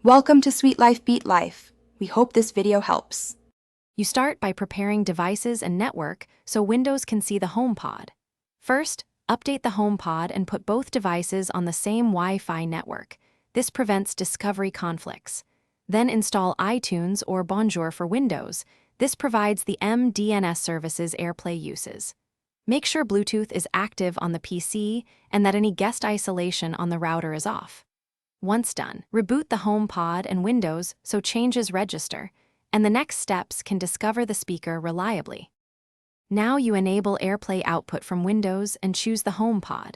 Welcome to Sweet Life Beat Life. We hope this video helps. You start by preparing devices and network so Windows can see the HomePod. First, update the HomePod and put both devices on the same Wi-Fi network. This prevents discovery conflicts. Then install iTunes or Bonjour for Windows. This provides the MDNS services AirPlay uses. Make sure Bluetooth is active on the PC and that any guest isolation on the router is off. Once done, reboot the HomePod and Windows so changes register, and the next steps can discover the speaker reliably. Now you enable AirPlay output from Windows and choose the HomePod.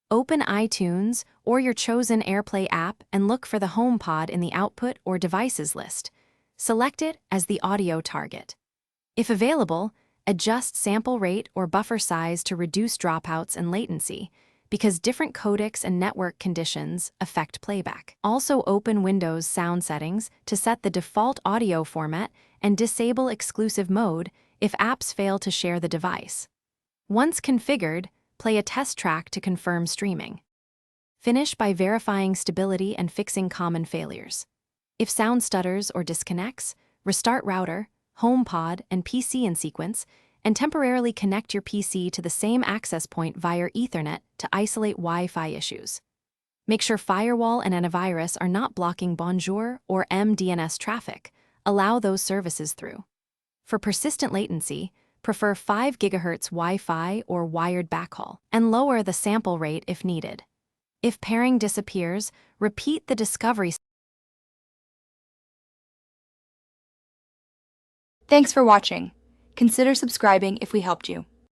Open iTunes or your chosen AirPlay app and look for the HomePod in the Output or Devices list. Select it as the audio target. If available, adjust sample rate or buffer size to reduce dropouts and latency, because different codecs and network conditions affect playback. Also open Windows sound settings to set the default audio format and disable exclusive mode if apps fail to share the device. Once configured, play a test track to confirm streaming. Finish by verifying stability and fixing common failures. If sound stutters or disconnects, restart router, HomePod, and PC in sequence, and temporarily connect your PC to the same access point via Ethernet to isolate Wi-Fi issues. Make sure firewall and antivirus are not blocking Bonjour or MDNS traffic. Allow those services through. For persistent latency, prefer 5 GHz Wi-Fi or wired backhaul, and lower the sample rate if needed. If pairing disappears, repeat the discovery. Thanks for watching. Consider subscribing if we helped you.